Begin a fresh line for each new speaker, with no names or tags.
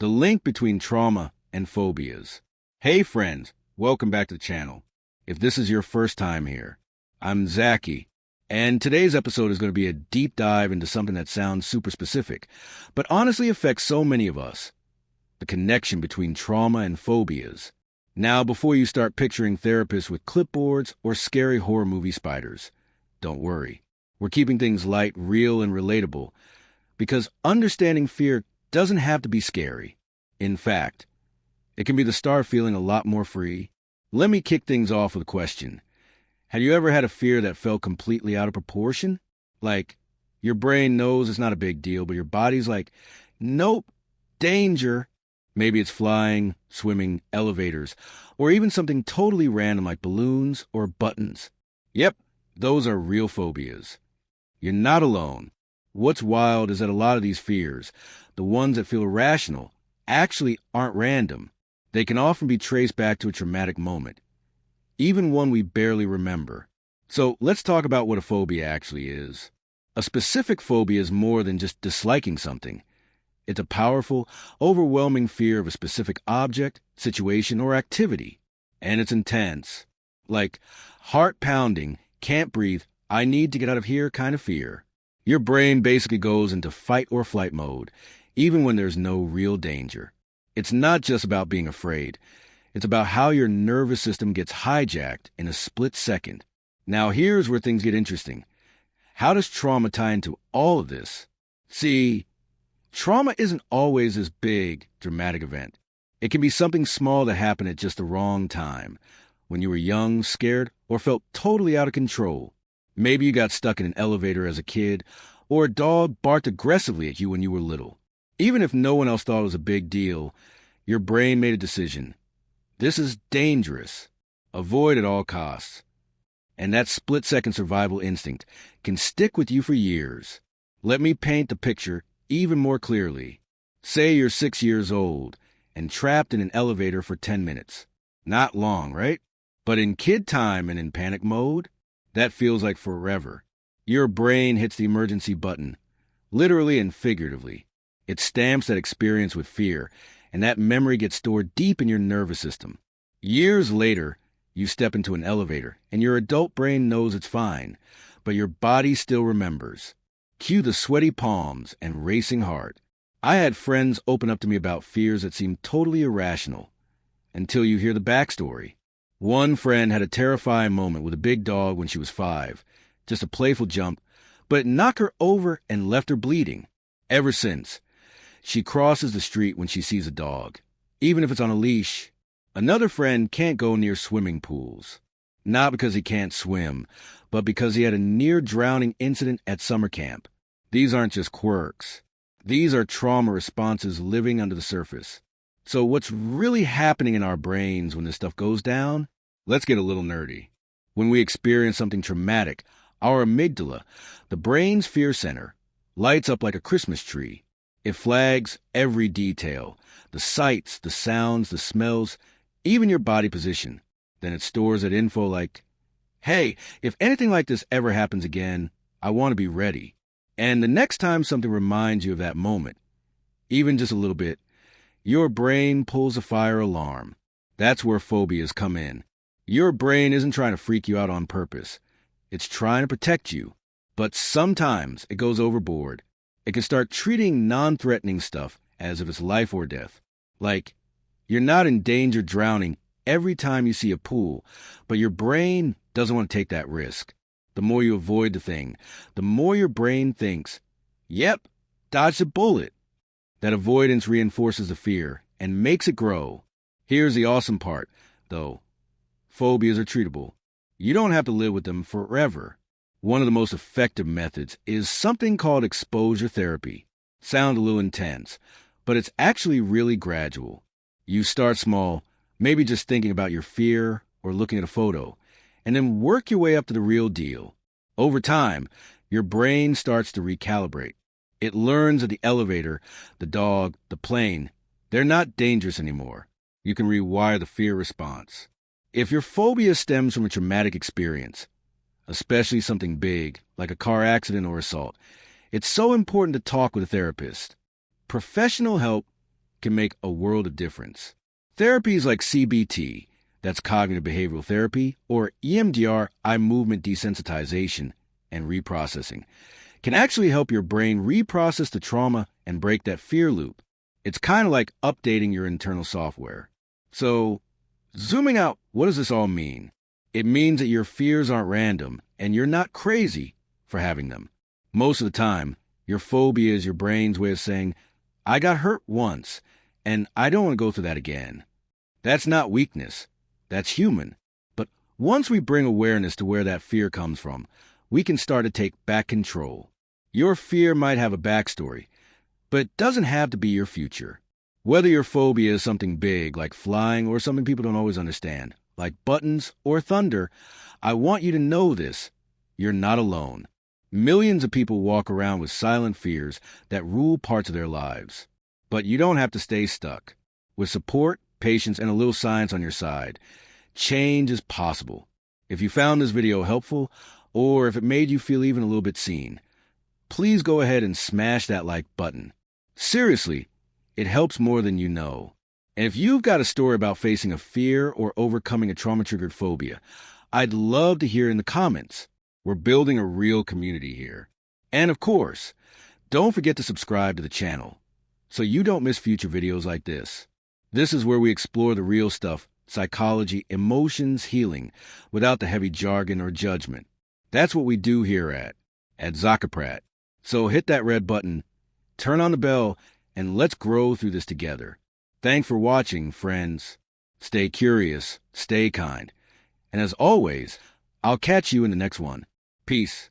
the link between trauma and phobias. Hey friends, welcome back to the channel. If this is your first time here, I'm Zaki, and today's episode is going to be a deep dive into something that sounds super specific, but honestly affects so many of us: the connection between trauma and phobias. Now, before you start picturing therapists with clipboards or scary horror movie spiders, don't worry. We're keeping things light, real, and relatable, because understanding fear doesn't have to be scary. In fact, it can be the start of feeling a lot more free. Let me kick things off with a question. Have you ever had a fear that felt completely out of proportion? Like, your brain knows it's not a big deal, but your body's like, nope, danger. Maybe it's flying, swimming, elevators, or even something totally random like balloons or buttons. Yep, those are real phobias. You're not alone. What's wild is that a lot of these fears, the ones that feel irrational, actually aren't random. They can often be traced back to a traumatic moment, even one we barely remember. So let's talk about what a phobia actually is. A specific phobia is more than just disliking something. It's a powerful, overwhelming fear of a specific object, situation, or activity. And it's intense. Like heart pounding, can't breathe, I need to get out of here kind of fear. Your brain basically goes into fight or flight mode, even when there's no real danger. It's not just about being afraid. It's about how your nervous system gets hijacked in a split second. Now here's where things get interesting. How does trauma tie into all of this? See, trauma isn't always this big, dramatic event. It can be something small that happened at just the wrong time, when you were young, scared, or felt totally out of control. Maybe you got stuck in an elevator as a kid, or a dog barked aggressively at you when you were little. Even if no one else thought it was a big deal, your brain made a decision. This is dangerous. Avoid at all costs. And that split-second survival instinct can stick with you for years. Let me paint the picture even more clearly. Say you're 6 years old and trapped in an elevator for 10 minutes. Not long, right? But in kid time and in panic mode, that feels like forever. Your brain hits the emergency button, literally and figuratively. It stamps that experience with fear, and that memory gets stored deep in your nervous system. Years later, you step into an elevator, and your adult brain knows it's fine, but your body still remembers. Cue the sweaty palms and racing heart. I had friends open up to me about fears that seemed totally irrational, until you hear the backstory. One friend had a terrifying moment with a big dog when she was 5. Just a playful jump, but it knocked her over and left her bleeding. Ever since, she crosses the street when she sees a dog, even if it's on a leash. Another friend can't go near swimming pools. Not because he can't swim, but because he had a near-drowning incident at summer camp. These aren't just quirks. These are trauma responses living under the surface. So what's really happening in our brains when this stuff goes down? Let's get a little nerdy. When we experience something traumatic, our amygdala, the brain's fear center, lights up like a Christmas tree. It flags every detail, the sights, the sounds, the smells, even your body position. Then it stores that info like, hey, if anything like this ever happens again, I want to be ready. And the next time something reminds you of that moment, even just a little bit, your brain pulls a fire alarm. That's where phobias come in. Your brain isn't trying to freak you out on purpose. It's trying to protect you. But sometimes it goes overboard. It can start treating non-threatening stuff as if it's life or death. Like, you're not in danger drowning every time you see a pool, but your brain doesn't want to take that risk. The more you avoid the thing, the more your brain thinks, yep, dodged a bullet. That avoidance reinforces the fear and makes it grow. Here's the awesome part, though. Phobias are treatable. You don't have to live with them forever. One of the most effective methods is something called exposure therapy. Sounds a little intense, but it's actually really gradual. You start small, maybe just thinking about your fear or looking at a photo, and then work your way up to the real deal. Over time, your brain starts to recalibrate. It learns that the elevator, the dog, the plane, they're not dangerous anymore. You can rewire the fear response. If your phobia stems from a traumatic experience, especially something big, like a car accident or assault, it's so important to talk with a therapist. Professional help can make a world of difference. Therapies like CBT, that's cognitive behavioral therapy, or EMDR, eye movement desensitization and reprocessing, can actually help your brain reprocess the trauma and break that fear loop. It's kind of like updating your internal software. So, zooming out, what does this all mean? It means that your fears aren't random and you're not crazy for having them. Most of the time, your phobia is your brain's way of saying, I got hurt once and I don't want to go through that again. That's not weakness. That's human. But once we bring awareness to where that fear comes from, we can start to take back control. Your fear might have a backstory, but it doesn't have to be your future. Whether your phobia is something big, like flying, or something people don't always understand, like buttons or thunder, I want you to know this. You're not alone. Millions of people walk around with silent fears that rule parts of their lives. But you don't have to stay stuck. With support, patience, and a little science on your side, change is possible. If you found this video helpful, or if it made you feel even a little bit seen, please go ahead and smash that like button. Seriously, it helps more than you know. And if you've got a story about facing a fear or overcoming a trauma-triggered phobia, I'd love to hear in the comments. We're building a real community here. And of course, don't forget to subscribe to the channel so you don't miss future videos like this. This is where we explore the real stuff, psychology, emotions, healing, without the heavy jargon or judgment. That's what we do here at Zaki. So hit that red button, turn on the bell, and let's grow through this together. Thanks for watching, friends. Stay curious, stay kind. And as always, I'll catch you in the next one. Peace.